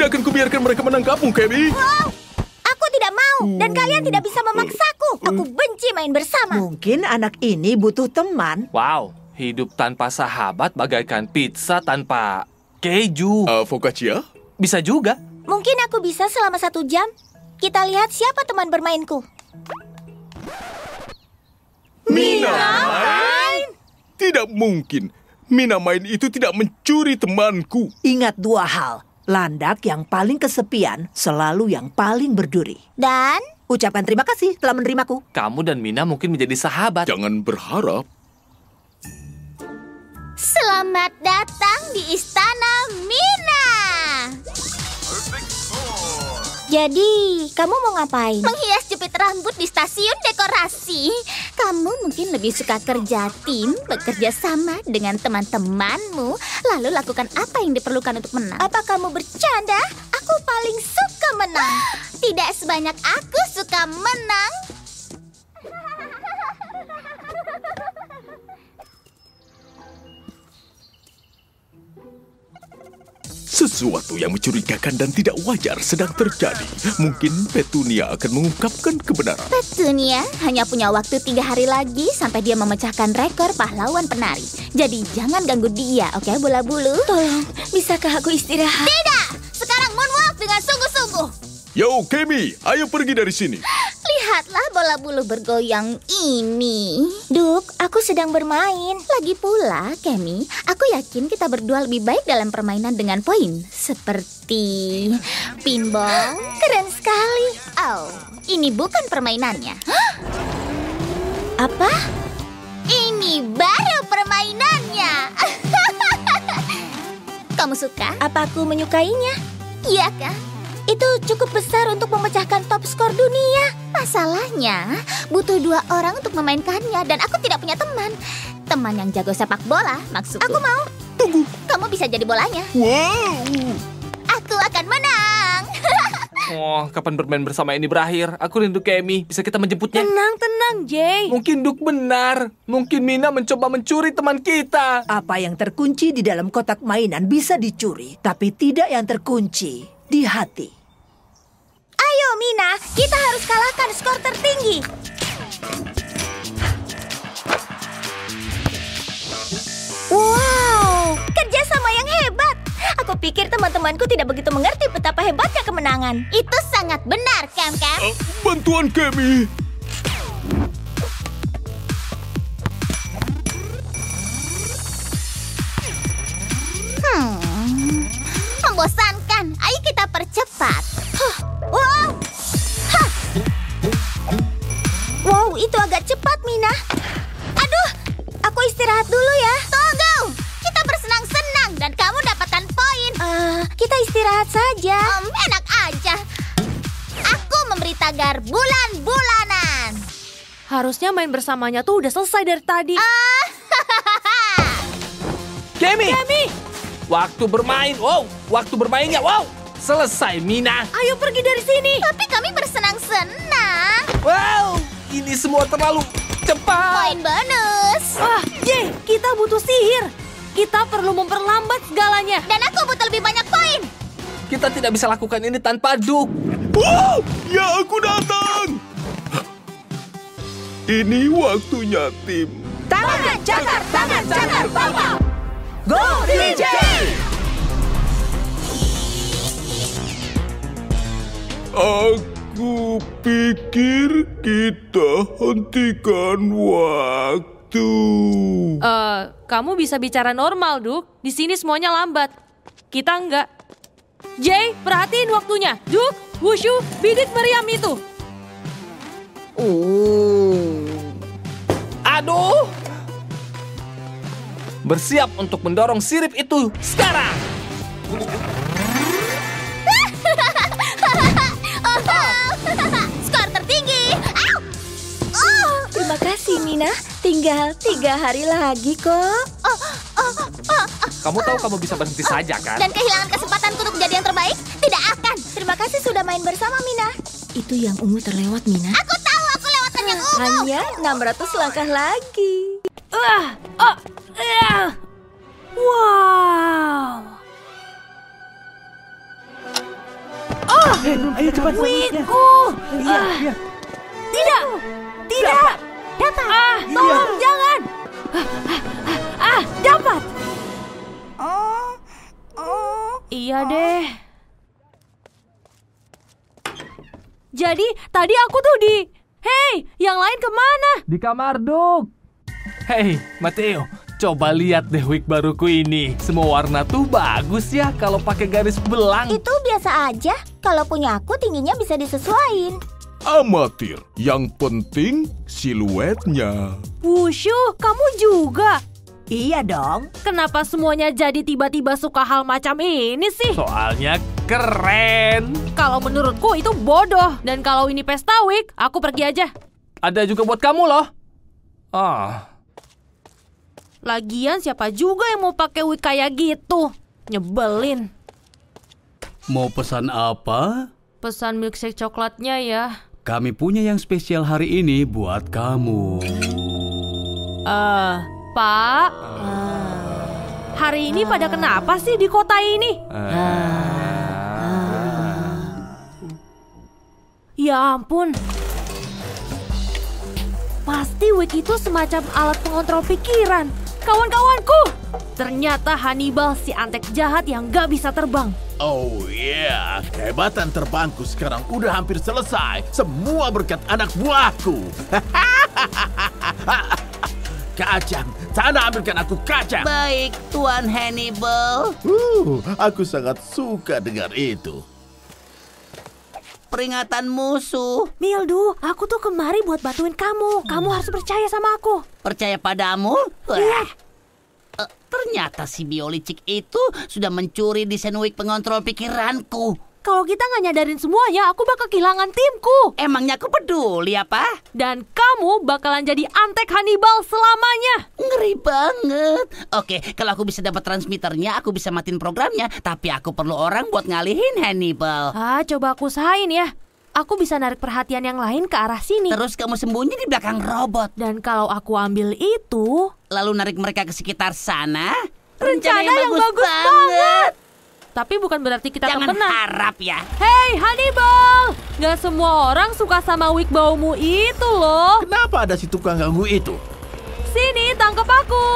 Tidak akan kubiarkan mereka menangkapmu, Kemi. Wow, aku tidak mau dan kalian tidak bisa memaksaku. Aku benci main bersama. Mungkin anak ini butuh teman. Wow, hidup tanpa sahabat bagaikan pizza tanpa keju. Focaccia? Bisa juga. Mungkin aku bisa selama 1 jam. Kita lihat siapa teman bermainku. Mina main? Tidak mungkin. Mina main itu tidak mencuri temanku. Ingat 2 hal. Landak yang paling kesepian selalu yang paling berduri. Dan Ucapkan terima kasih telah menerimaku. Kamu dan Mina mungkin menjadi sahabat. Jangan berharap. selamat datang di Istana Mina. Jadi, kamu mau ngapain? Menghias jepit rambut di stasiun dekorasi. Kamu mungkin lebih suka kerja tim, bekerja sama dengan teman-temanmu, lalu lakukan apa yang diperlukan untuk menang. Apa kamu bercanda? Aku paling suka menang. Tidak sebanyak aku suka menang. Sesuatu yang mencurigakan dan tidak wajar sedang terjadi. Mungkin Petunia akan mengungkapkan kebenaran. Petunia hanya punya waktu 3 hari lagi sampai dia memecahkan rekor pahlawan penari. Jadi jangan ganggu dia, oke bola bulu? Tolong, bisakah aku istirahat? Tidak! Sekarang moonwalk dengan sungguh-sungguh. Yo, Kemi, ayo pergi dari sini. Lihatlah bola bulu bergoyang ini. Duk, aku sedang bermain. Lagi pula, Kemi, aku yakin kita berdua lebih baik dalam permainan dengan poin. Seperti pinball. Keren sekali. Oh, ini bukan permainannya. Apa? Ini baru permainannya. Kamu suka? Apa aku menyukainya? Iya kan? Itu cukup besar untuk memecahkan top skor dunia. Masalahnya, butuh 2 orang untuk memainkannya dan aku tidak punya teman. Teman yang jago sepak bola, maksudku. Aku mau. Tunggu. Kamu bisa jadi bolanya. Wow. Aku akan menang. Oh, kapan bermain bersama ini berakhir? Aku rindu Kemi. Bisa kita menjemputnya? Tenang, Jay. Mungkin Duk benar. Mungkin Mina mencoba mencuri teman kita. Apa yang terkunci di dalam kotak mainan bisa dicuri, tapi tidak yang terkunci di hati. Ayo, Mina. Kita harus kalahkan skor tertinggi. Wow, kerjasama yang hebat. Aku pikir teman-temanku tidak begitu mengerti betapa hebatnya kemenangan. Itu sangat benar, Cam. Bantuan Kemi. Membosankan. Ayo kita percepat. Wow. Hah. Wow, itu agak cepat, Mina. Aduh, aku istirahat dulu ya. Tunggu. Kita bersenang-senang dan kamu dapatkan poin. Kita istirahat saja. Enak aja. Aku memberi tagar bulan-bulanan. Harusnya main bersamanya tuh udah selesai dari tadi. Kemi! Waktu bermain. Wow, waktu bermainnya. Wow, selesai Mina. Ayo pergi dari sini. Tapi kami bersenang-senang. Wow, ini semua terlalu cepat. Poin bonus. Jay, kita butuh sihir. Kita perlu memperlambat segalanya. Dan aku butuh lebih banyak poin. Kita tidak bisa lakukan ini tanpa Duk. Wow, ya aku datang. Ini waktunya tim. Tangan cakar, Papa. Go DJ! Aku pikir kita hentikan waktu. Kamu bisa bicara normal, Duk. Di sini semuanya lambat. Kita enggak. Jay, perhatiin waktunya. Duk, wushu, bidik meriam itu. Aduh. Bersiap untuk mendorong sirip itu sekarang. Skor tertinggi. Terima kasih, Mina. Tinggal 3 hari lagi kok. Kamu tahu kamu bisa berhenti saja kan? Dan kehilangan kesempatanku untuk menjadi yang terbaik? Tidak akan. Terima kasih sudah main bersama, Mina. Itu yang ungu terlewat, Mina. Aku tahu aku lewatan yang ungu. Hanya 600 langkah lagi. Wow. Ayo cepat. Wigku. Tidak. Tidak. Dapat. Tolong jangan. Dapat. Iya deh. Jadi tadi aku tuh Hei, yang lain kemana? Di kamar, Duk. Hei, Mateo, coba lihat deh wig baruku ini. Semua warna tuh bagus ya kalau pakai garis belang. Itu biasa aja. Kalau punya aku tingginya bisa disesuaiin. Amatir, yang penting siluetnya. Wushu, kamu juga? Iya dong. Kenapa semuanya jadi tiba-tiba suka hal macam ini sih? Soalnya keren. Kalau menurutku itu bodoh. Dan kalau ini pesta wig, aku pergi aja. Ada juga buat kamu loh. Lagian siapa juga yang mau pakai wig kayak gitu? Nyebelin. Mau pesan apa? Pesan milkshake coklatnya ya. Kami punya yang spesial hari ini buat kamu. Pak, hari ini pada kenapa sih di kota ini? Ya ampun. Pasti wig itu semacam alat pengontrol pikiran. Kawan-kawanku, ternyata Hannibal si antek jahat yang gak bisa terbang. Oh iya, kehebatan terbangku sekarang udah hampir selesai. Semua berkat anak buahku. Kacang, sana ambilkan aku kacang. Baik, Tuan Hannibal. Aku sangat suka dengar itu. Peringatan musuh. Mildu, aku tuh kemari buat bantuin kamu. Kamu harus percaya sama aku. Percaya padamu? Iya. Ternyata si biolicik itu sudah mencuri desain wig pengontrol pikiranku. Kalau kita nggak nyadarin semuanya, aku bakal kehilangan timku. Emangnya aku peduli apa? Dan kamu bakalan jadi antek Hannibal selamanya. Ngeri banget. Oke, kalau aku bisa dapat transmitternya, aku bisa matiin programnya. Tapi aku perlu orang buat ngalihin Hannibal. Coba aku usahain ya. Aku bisa narik perhatian yang lain ke arah sini. Terus kamu sembunyi di belakang robot. Dan kalau aku ambil itu, lalu narik mereka ke sekitar sana. Rencana yang bagus banget. Tapi bukan berarti kita jangan terkenal. Harap ya. Hei Hannibal, gak semua orang suka sama wig baumu itu loh. Kenapa ada si tukang ganggu itu? Sini, tangkap aku.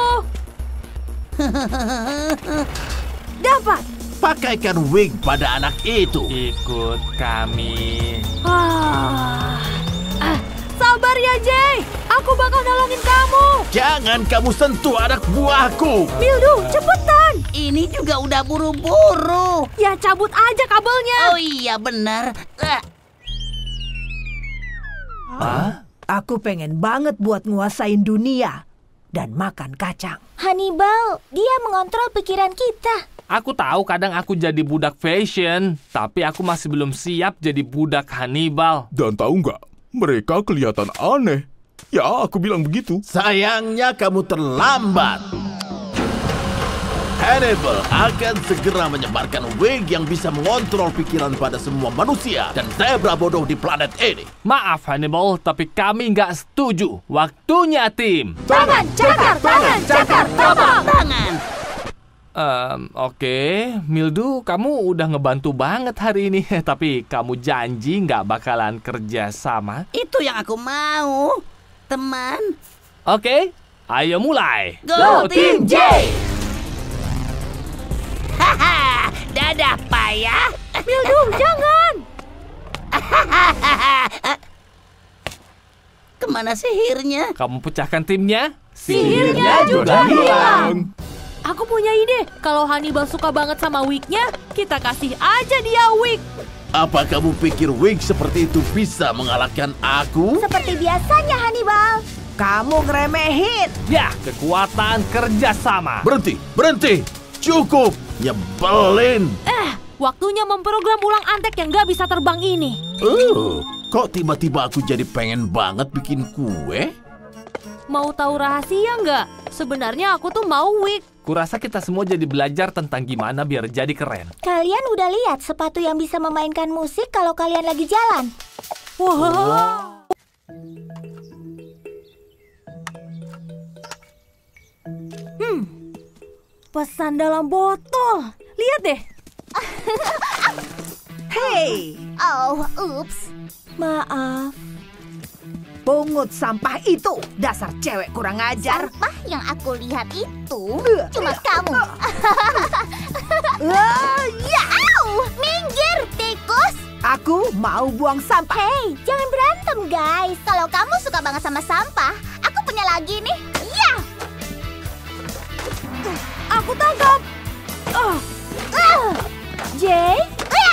Dapat. Pakaikan wig pada anak itu. Ikut kami. Sabar ya Jay, aku bakal nolongin kamu. Jangan kamu sentuh anak buahku. Mildu, cepetan. Ini juga udah buru-buru. Ya cabut aja kabelnya. Oh iya benar. Aku pengen banget buat nguasain dunia dan makan kacang. Hannibal, dia mengontrol pikiran kita. Aku tahu kadang aku jadi budak fashion, tapi aku masih belum siap jadi budak Hannibal. Dan tahu nggak, mereka kelihatan aneh. Ya, aku bilang begitu. Sayangnya kamu terlambat. Hannibal akan segera menyebarkan wig yang bisa mengontrol pikiran pada semua manusia dan zebra bodoh di planet ini. Maaf Hannibal, tapi kami nggak setuju. Waktunya tim. Tangan, cakar, tangan, cakar, tangan. Oke, Mildu, kamu udah ngebantu banget hari ini. Tapi kamu janji nggak bakalan kerja sama? Itu yang aku mau, teman. Oke, ayo mulai. Go Team J! Haha, dadah payah. Mildu, jangan. Kemana sihirnya? Kamu pecahkan timnya? Sihirnya juga hilang. Aku punya ide. Kalau Hannibal suka banget sama wignya, kita kasih aja dia wig. Apa kamu pikir wig seperti itu bisa mengalahkan aku? Seperti biasanya, Hannibal. Kamu ngeremehin. Ya, kekuatan kerjasama. Berhenti, berhenti. Cukup, nyebelin. Waktunya memprogram ulang antek yang gak bisa terbang ini. Kok tiba-tiba aku jadi pengen banget bikin kue? Mau tahu rahasia nggak? Sebenarnya aku tuh mau wig. Kurasa kita semua jadi belajar tentang gimana biar jadi keren. Kalian udah lihat sepatu yang bisa memainkan musik kalau kalian lagi jalan? Wow. Pesan dalam botol. Lihat deh. Hei, Oh, ups. Maaf. pungut sampah itu, dasar cewek kurang ajar. Sampah yang aku lihat itu cuma kamu. Ya, au! Minggir, tikus! Aku mau buang sampah. Hei, jangan berantem, guys. Kalau kamu suka banget sama sampah, aku punya lagi nih. Ya! Aku tangkap. Jay,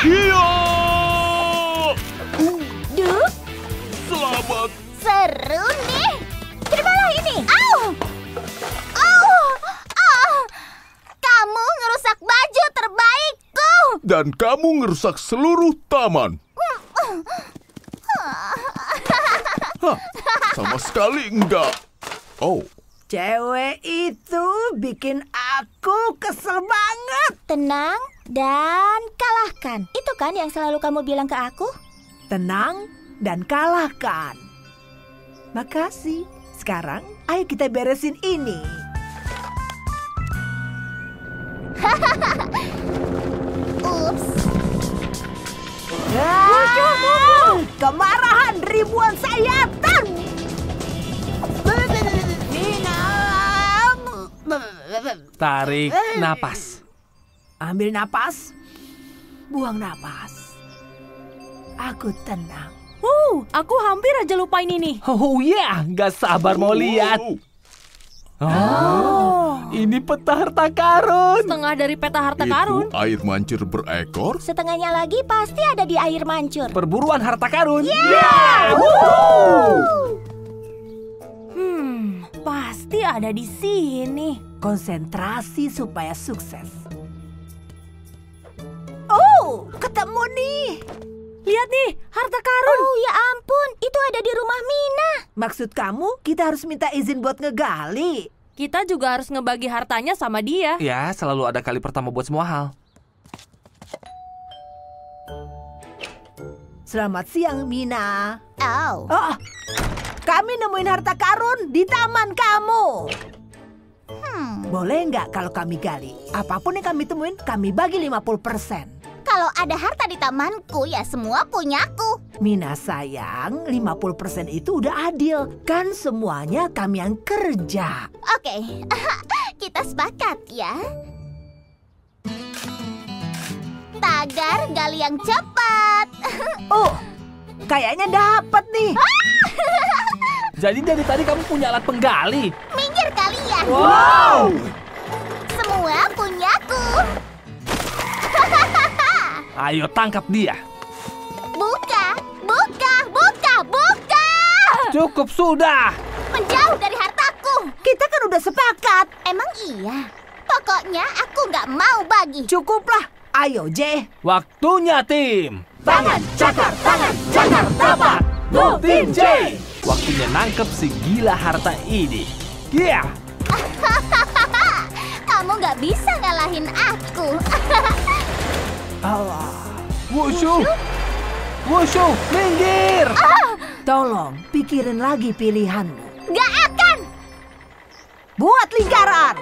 Iya! Duke, Selamat. Seru nih. Terimalah ini. Au! Au! Ah! Kamu ngerusak baju terbaikku. Dan kamu ngerusak seluruh taman. Hah, sama sekali enggak. Oh, Cewek itu bikin aku kesel banget. Tenang dan kalahkan. Itu kan yang selalu kamu bilang ke aku? Tenang dan kalahkan. Makasih. Sekarang, ayo kita beresin ini. Ups. Kemarahan ribuan sayatan. Tarik napas. Ambil napas, buang napas. Aku tenang. Aku hampir aja lupain ini. Oh ya, nggak sabar mau lihat. Ini peta harta karun. Setengah dari peta harta itu karun. air mancur berekor? Setengahnya lagi pasti ada di air mancur. Perburuan harta karun. Pasti ada di sini. Konsentrasi supaya sukses. Oh, ketemu nih. Lihat nih, harta karun. Oh ya ampun, itu ada di rumah Mina. Maksud kamu kita harus minta izin buat ngegali? Kita juga harus ngebagi hartanya sama dia. Ya, selalu ada kali pertama buat semua hal. Selamat siang, Mina. Oh, Oh, kami nemuin harta karun di taman kamu. Boleh nggak kalau kami gali? Apapun yang kami temuin, kami bagi 50%. kalau ada harta di tamanku ya semua punyaku. Mina sayang, 50% itu udah adil. Kan semuanya kami yang kerja. Oke, kita sepakat ya. Tagar gali yang cepat. Oh, kayaknya dapat nih. Jadi dari tadi kamu punya alat penggali. Minggir kalian. Wow! Semua punyaku. Ayo tangkap dia. Buka, buka, buka, buka. Cukup sudah. Menjauh dari hartaku. Kita kan udah sepakat. Emang iya? Pokoknya aku nggak mau bagi. Cukuplah. Ayo, J. Waktunya tim. Tangan, cakar, dapat. Go tim J. Waktunya nangkep si gila harta ini. Iya. Kamu nggak bisa ngalahin aku. Wushu. Wushu, minggir. Tolong, pikirin lagi pilihanmu. Nggak akan. Buat lingkaran.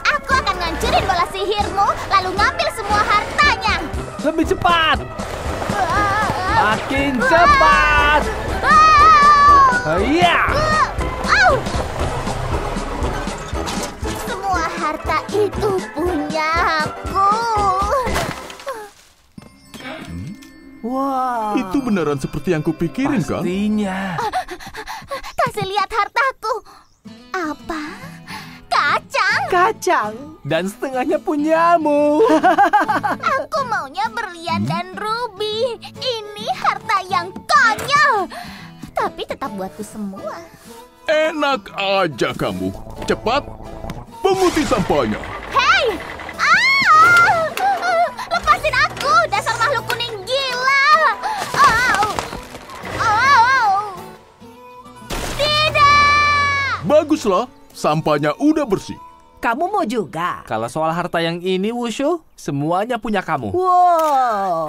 Aku akan ngancurin bola sihirmu, lalu ngambil semua hartanya. Lebih cepat. Makin cepat. Iya. Semua harta itu punya aku. Wah. Itu beneran seperti yang kupikirin kan? Pastinya. Kasih lihat hartaku. Apa? Kacang? Kacang. Dan setengahnya punyamu. Aku maunya berlian dan ruby. Ini harta yang konyol. Tapi tetap buatku semua. Enak aja kamu. Cepat, punguti sampahnya. Hei! Ah! Lepasin aku, dasar makhluk kuning gila! Au! Au! Tidak! Baguslah, sampahnya udah bersih. Kamu mau juga? Kalau soal harta yang ini, Wushu, semuanya punya kamu. Wow.